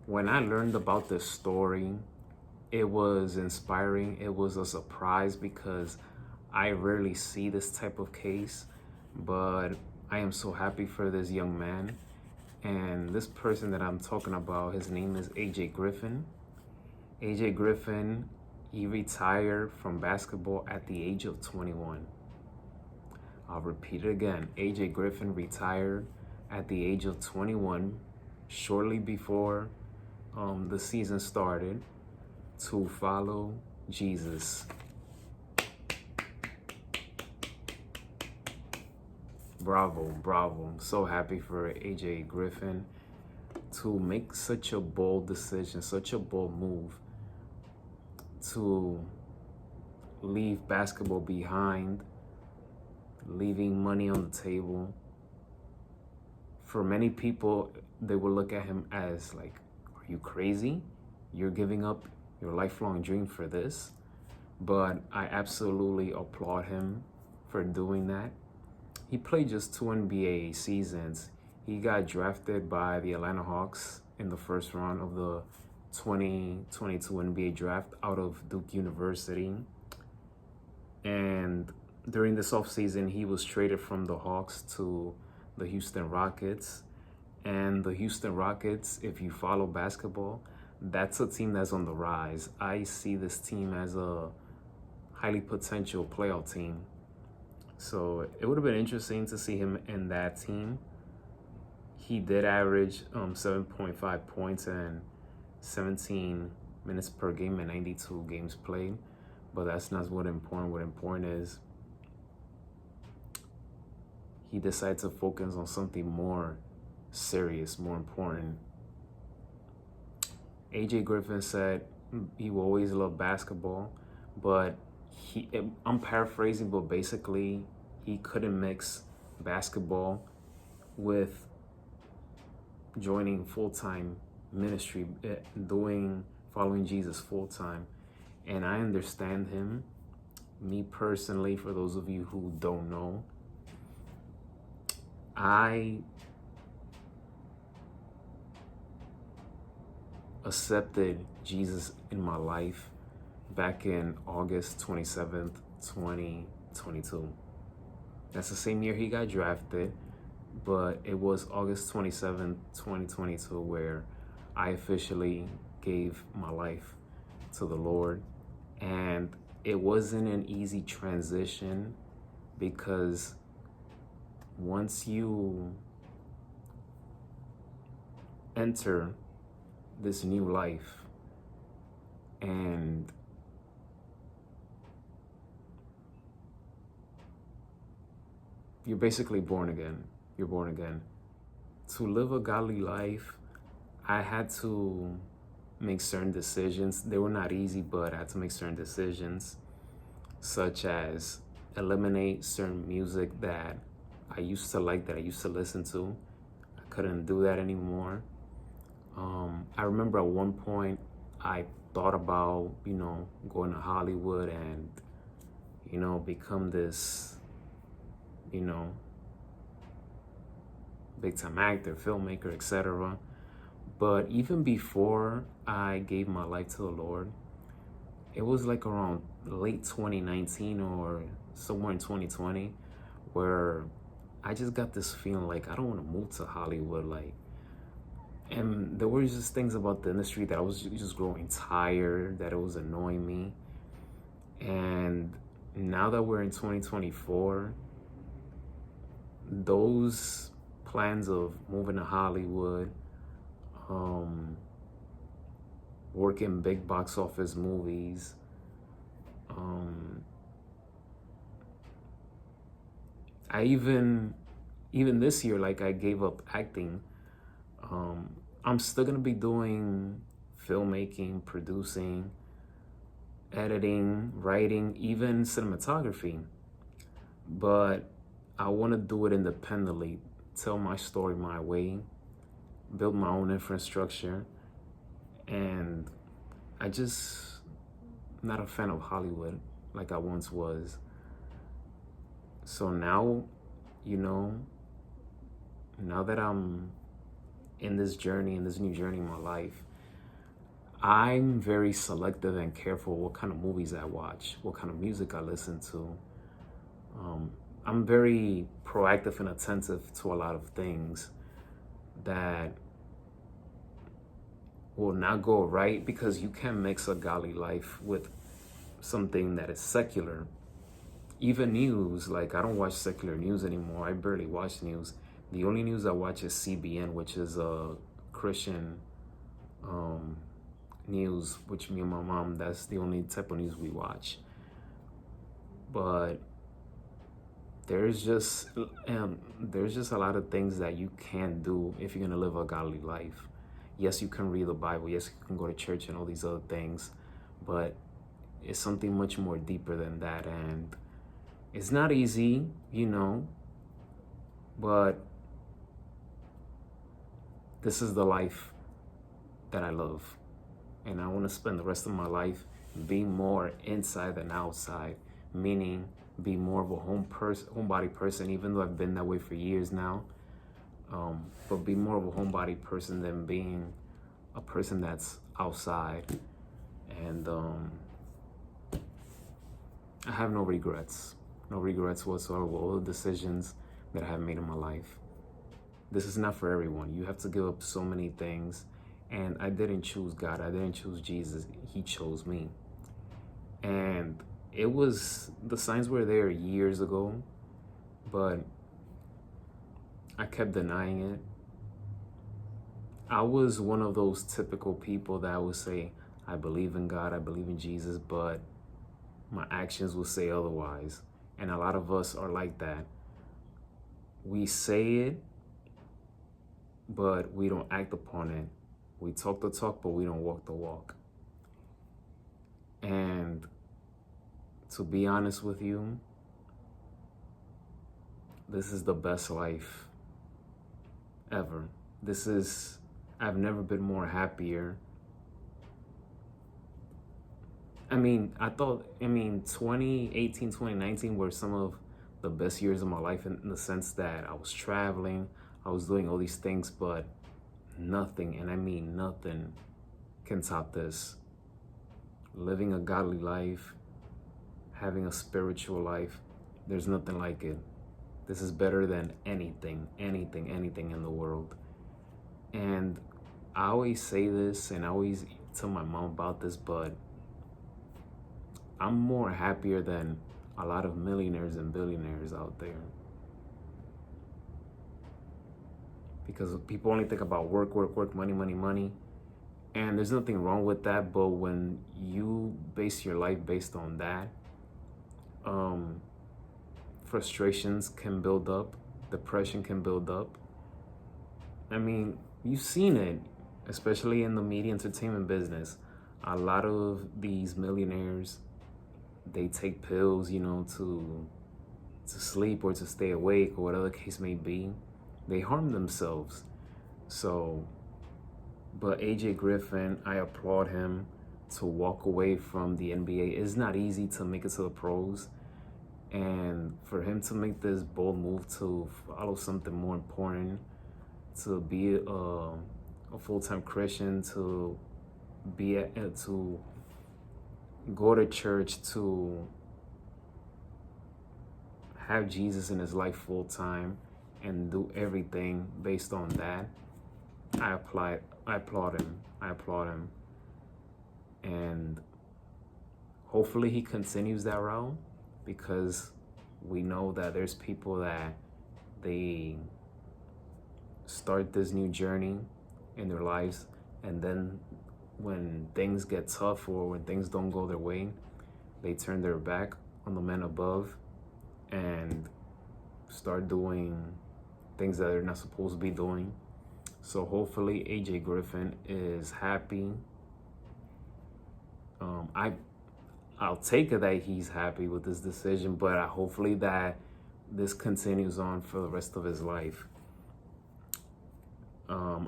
When I learned about this story, it was inspiring. It was a surprise because I rarely see this type of case, but I am so happy for this young man. And this person that I'm talking about, his name is AJ Griffin. AJ Griffin, he retired from basketball at the age of 21. I'll repeat it again. AJ Griffin retired at the age of 21, shortly before the season started, to follow Jesus. Bravo, bravo. I'm so happy for AJ Griffin to make such a bold decision, such a bold move to leave basketball behind, leaving money on the table. For many people, they will look at him as like, are you crazy? You're giving up your lifelong dream for this? But I absolutely applaud him for doing that. He played just 2 NBA seasons. He got drafted by the Atlanta Hawks in the first round of the 2022 NBA draft out of Duke University. And during this offseason, he was traded from the Hawks to the Houston Rockets. And the Houston Rockets, if you follow basketball, that's a team that's on the rise. I see this team as a highly potential playoff team. So it would have been interesting to see him in that team. He did average 7.5 points and 17 minutes per game in 92 games played. But that's not what important. What important is he decided to focus on something more serious, more important. AJ Griffin said he will always love basketball, but I'm paraphrasing, but basically he couldn't mix basketball with joining full-time ministry, following Jesus full-time. And I understand him. Me personally, for those of you who don't know, I accepted Jesus in my life back in August 27th, 2022. That's the same year he got drafted, but it was August 27th, 2022, where I officially gave my life to the Lord. And it wasn't an easy transition because once you enter this new life and you're basically born again. You're born again. To live a godly life, I had to make certain decisions. They were not easy, but I had to make certain decisions, such as eliminate certain music that I used to like, that I used to listen to. I couldn't do that anymore. I remember at one point I thought about, going to Hollywood and, become this, big time actor, filmmaker, etc. But even before I gave my life to the Lord, it was like around late 2019 or somewhere in 2020 where I just got this feeling like I don't want to move to Hollywood. And there were just things about the industry that I was just growing tired, that it was annoying me. And now that we're in 2024, those plans of moving to Hollywood, working big box office movies, I even this year, I gave up acting. I'm still gonna be doing filmmaking, producing, editing, writing, even cinematography. But I want to do it independently, tell my story my way, build my own infrastructure. And I just not a fan of Hollywood like I once was. So now, now that I'm in this journey, in this new journey in my life, I'm very selective and careful what kind of movies I watch, what kind of music I listen to. I'm very proactive and attentive to a lot of things that will not go right, because you can mix a godly life with something that is secular. Even news, like I don't watch secular news anymore. I barely watch news. The only news I watch is CBN, which is a Christian news, which me and my mom, that's the only type of news we watch. But there's just there's just a lot of things that you can't do if you're gonna live a godly life. Yes, you can read the Bible. Yes, you can go to church and all these other things, but it's something much more deeper than that. And it's not easy, but this is the life that I love. And I want to spend the rest of my life being more inside than outside, meaning be more of a homebody person, even though I've been that way for years now. But be more of a homebody person than being a person that's outside. And I have no regrets whatsoever with all the decisions that I have made in my life. This is not for everyone. You have to give up so many things. And I didn't choose God. I didn't choose Jesus. He chose me. And the signs were there years ago, but I kept denying it. I was one of those typical people that would say, I believe in God, I believe in Jesus, but my actions will say otherwise. And a lot of us are like that. We say it, but we don't act upon it. We talk the talk, but we don't walk the walk. And to be honest with you, this is the best life ever. I've never been more happier. 2018, 2019 were some of the best years of my life in the sense that I was traveling, I was doing all these things, but nothing, and I mean nothing, can top this. Living a godly life, having a spiritual life, there's nothing like it. This is better than anything in the world. And I always say this, and I always tell my mom about this, but I'm more happier than a lot of millionaires and billionaires out there. Because people only think about work, money. And there's nothing wrong with that, but when you base your life based on that, frustrations can build up, depression can build up. You've seen it, especially in the media entertainment business. A lot of these millionaires, they take pills, to sleep or to stay awake or whatever the case may be. They harm themselves. But AJ Griffin, I applaud him to walk away from the NBA. It's not easy to make it to the pros. And for him to make this bold move to follow something more important, to be a full-time Christian, to go to church, to have Jesus in his life full-time, and do everything based on that, I applaud him. And hopefully he continues that route, because we know that there's people that they start this new journey in their lives, and then when things get tough or when things don't go their way, they turn their back on the men above and start doing things that they're not supposed to be doing. So hopefully AJ Griffin is happy. I'll take it that he's happy with this decision, but hopefully that this continues on for the rest of his life.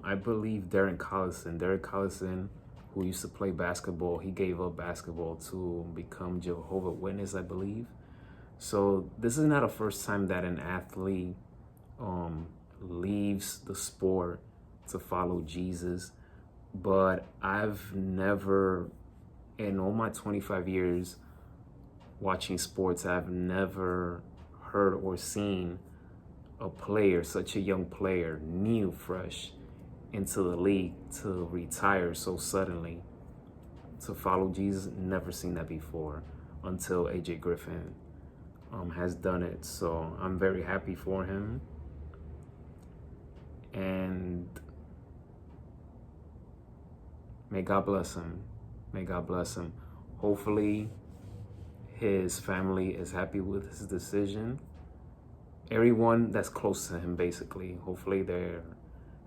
I believe Derek Collison, who used to play basketball, he gave up basketball to become Jehovah's Witness, I believe. So this is not the first time that an athlete leaves the sport to follow Jesus. But I've never, in all my 25 years watching sports, I've never heard or seen a player, such a young player, new, fresh into the league, to retire so suddenly, to follow Jesus. Never seen that before until AJ Griffin has done it. So I'm very happy for him. And may God bless him. May God bless him. Hopefully his family is happy with his decision. Everyone that's close to him, basically, hopefully they're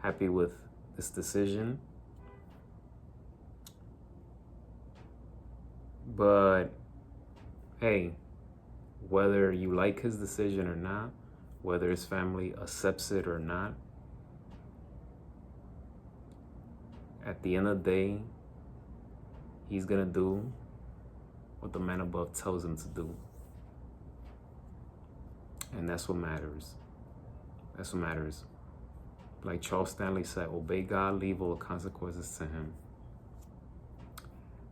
happy with this decision. But hey, whether you like his decision or not, whether his family accepts it or not, at the end of the day, he's gonna do what the man above tells him to do. And that's what matters. That's what matters. Like Charles Stanley said, obey God, leave all the consequences to him.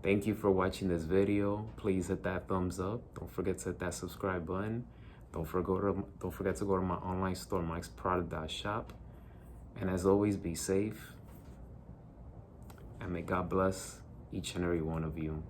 Thank you for watching this video. Please hit that thumbs up. Don't forget to hit that subscribe button. Don't forget to go to my online store, mikesproduct.shop. And as always, be safe. And may God bless each and every one of you.